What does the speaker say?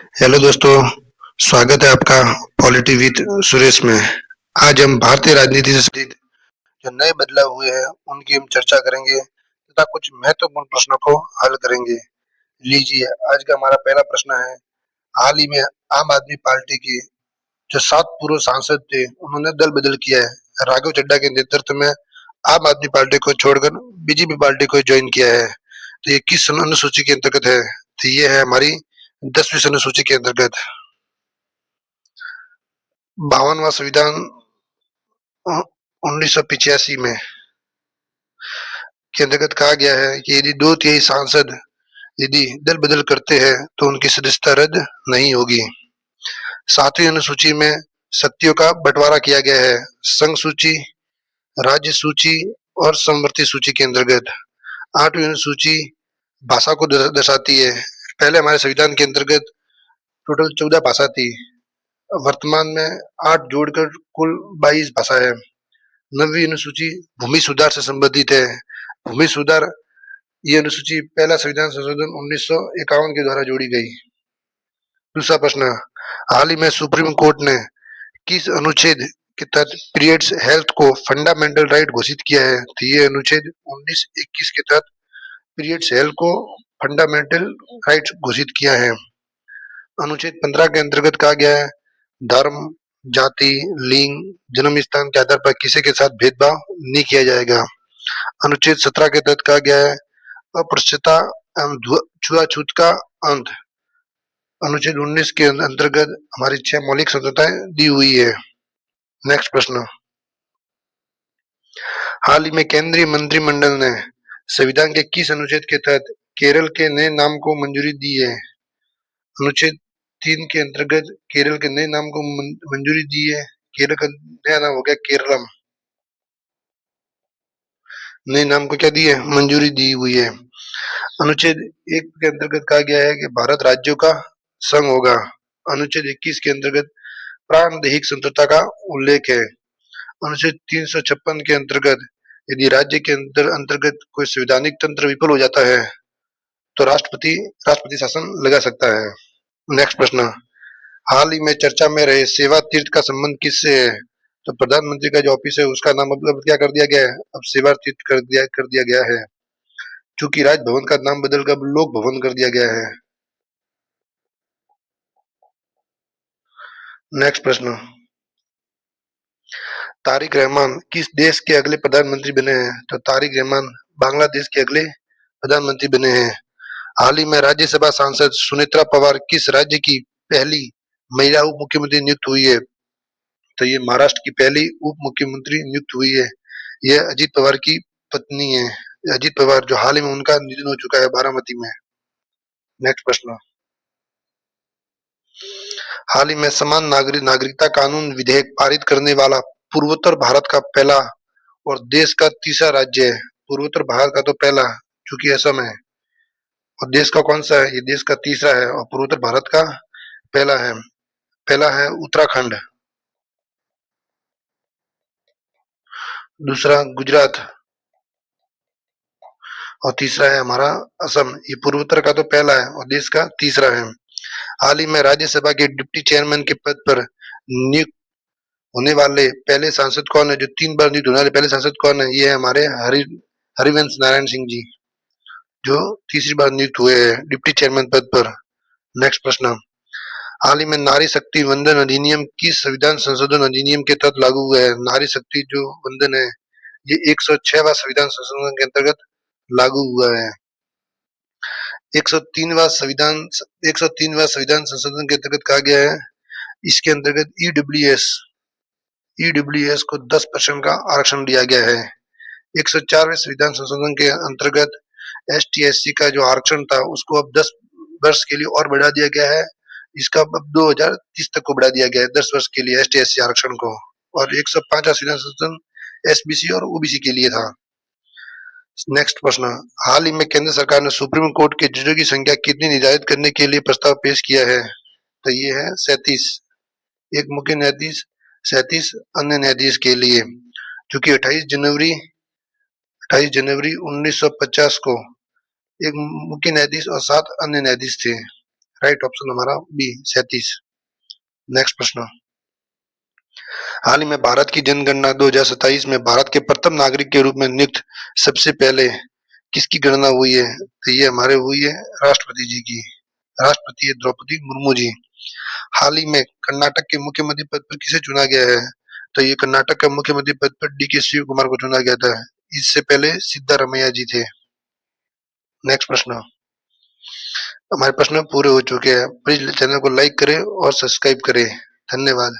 Hello दोस्तों, स्वागत है आपका पॉलिटी विद सुरेश में। आज हम भारतीय राजनीति से संबंधित जो नए बदलाव हुए हैं, उनकी हम चर्चा करेंगे तथा कुछ महत्वपूर्ण प्रश्नों को हल करेंगे। लीजिए, आज का हमारा पहला प्रश्न है। हाल ही में आम आदमी पार्टी की जो 7 पूर्व सांसद थे, उन्होंने दल बदल किया है। राघव चड्ढा के नेतृत्व में आम आदमी पार्टी को छोड़कर बीजेपी पार्टी को ज्वाइन किया है। तो ये किस अनुसूची के अंतर्गत है? तो ये है हमारी 10वीं अनुसूची के अंतर्गत। 52वां संविधान 1985 में के अंतर्गत कहा गया है कि यदि 2/3 सांसद यदि दल बदल करते हैं तो उनकी सदस्यता रद्द नहीं होगी। 7वीं अनुसूची में शक्तियों का बंटवारा किया गया है। संघ सूची, राज्य सूची और समवर्ती सूची के अंतर्गत। 8वीं अनुसूची भाषा को दर्शाती है। पहले हमारे संविधान के अंतर्गत टोटल 14 भाषा थी। वर्तमान में 8 जोड़कर कुल 22 भाषा है। 9वीं अनुसूची भूमि सुधार से संबंधित है। भूमि सुधार ये अनुसूची पहला संविधान संशोधन 1951 के द्वारा जोड़ी गई। दूसरा प्रश्न, हाल ही में सुप्रीम कोर्ट ने किस अनुच्छेद के तहत पीरियड्स हेल्थ को फंडामेंटल राइट घोषित किया है? तो ये अनुच्छेद 1921 के तहत पीरियड्स हेल्थ को फंडामेंटल राइट घोषित किया है। अनुच्छेद 15 के अंतर्गत कहा गया है, धर्म, जाति, लिंग, जन्म स्थान के आधार पर किसी के साथ भेदभाव नहीं किया जाएगा। अनुच्छेद 17 के तहत कहा गया है, अस्पृश्यता एवं छुआछूत का अंत। अनुच्छेद 19 के अंतर्गत हमारी 6 मौलिक स्वतंत्रताएं दी हुई है। नेक्स्ट प्रश्न, हाल ही में केंद्रीय मंत्रिमंडल ने संविधान के किस अनुच्छेद के तहत केरल के नए नाम को मंजूरी दी है? अनुच्छेद 3 के अंतर्गत केरल के नए नाम को मंजूरी दी है। केरल का नया नाम हो गया केरलम। नए नाम को क्या दी है? मंजूरी दी हुई है। अनुच्छेद 1 के अंतर्गत कहा गया है कि भारत राज्यों का संघ होगा। अनुच्छेद 21 के अंतर्गत प्राण दैहिक स्वतंत्रता का उल्लेख है। अनुच्छेद 356 के अंतर्गत यदि राज्य के अंतर्गत कोई संवैधानिक तंत्र विफल हो जाता है तो राष्ट्रपति शासन लगा सकता है। नेक्स्ट प्रश्न, हाल ही में चर्चा में रहे सेवा तीर्थ का संबंध किससे है? तो प्रधानमंत्री का जो ऑफिस है उसका नाम अब क्या कर दिया गया है? अब सेवा तीर्थ कर दिया गया है, चूंकि राजभवन का नाम बदलकर लोक भवन कर दिया गया है। नेक्स्ट प्रश्न, तारिक रहमान किस देश के अगले प्रधानमंत्री बने हैं? तो तारिक रहमान बांग्लादेश के अगले प्रधानमंत्री बने हैं। हाल ही में राज्यसभा सांसद सुनेत्रा पवार किस राज्य की पहली महिला उप मुख्यमंत्री नियुक्त हुई है? तो ये महाराष्ट्र की पहली उप मुख्यमंत्री नियुक्त हुई है। यह अजीत पवार की पत्नी है। अजीत पवार जो हाल ही में उनका निधन हो चुका है बारामती में। नेक्स्ट प्रश्न, हाल ही में समान नागरिकता कानून विधेयक पारित करने वाला पूर्वोत्तर भारत का पहला और देश का तीसरा राज्य है। पूर्वोत्तर भारत का तो पहला चूंकि असम है, और देश का कौन सा है? ये देश का तीसरा है और पूर्वोत्तर भारत का पहला है। पहला है उत्तराखंड, दूसरा गुजरात और तीसरा है हमारा असम। ये पूर्वोत्तर का तो पहला है और देश का तीसरा है। हाल ही में राज्यसभा के डिप्टी चेयरमैन के पद पर नियुक्त होने वाले पहले सांसद कौन है? जो 3 बार नियुक्त होने वाले पहले सांसद कौन है? ये है हमारे हरिवंश नारायण सिंह जी, जो तीसरी बार नियुक्त हुए हैं डिप्टी चेयरमैन पद पर। नेक्स्ट प्रश्न, हाल ही में नारी शक्ति वंदन अधिनियम किस संविधान संशोधन अधिनियम के तहत लागू हुआ है? नारी शक्ति जो वंदन है ये 106वां संविधान संशोधन के अंतर्गत लागू हुआ है। 103वां संविधान संशोधन के अंतर्गत कहा गया है, इसके अंतर्गत ईडब्ल्यूएस को 10% का आरक्षण दिया गया है। 104वें संविधान संशोधन के अंतर्गत ST/SC का जो आरक्षण था उसको अब 10 वर्ष के लिए और बढ़ा दिया गया है। इसका अब 2030 तक को बढ़ा दिया गया है 10 वर्ष के लिए ST/SC आरक्षण को। और 105वां संविधान संशोधन SBC और OBC के लिए था। नेक्स्ट प्रश्न, हाल ही में केंद्र सरकार ने सुप्रीम कोर्ट के जजों की संख्या कितनी निर्धारित करने के लिए प्रस्ताव पेश किया है? तो ये है 37। एक मुख्य न्यायाधीश, 37 अन्य न्यायाधीश के लिए, क्योंकि 28 जनवरी 1950 को एक मुख्य न्यायाधीश और 7 अन्य न्यायाधीश थे। राइट ऑप्शन हमारा बी 37। नेक्स्ट प्रश्न, हाल ही में भारत की जनगणना 2027 में भारत के प्रथम नागरिक के रूप में नियुक्त सबसे पहले किसकी गणना हुई है? तो ये हमारे हुई है राष्ट्रपति जी की। राष्ट्रपति है द्रौपदी मुर्मू जी। हाल ही में कर्नाटक के मुख्यमंत्री पद पर किसे चुना गया है? तो ये कर्नाटक का मुख्यमंत्री पद पर डी के शिव कुमार को चुना गया था। इससे पहले सिद्धारमैया जी थे। नेक्स्ट प्रश्न, हमारे प्रश्न पूरे हो चुके हैं। प्लीज चैनल को लाइक करें और सब्सक्राइब करें। धन्यवाद।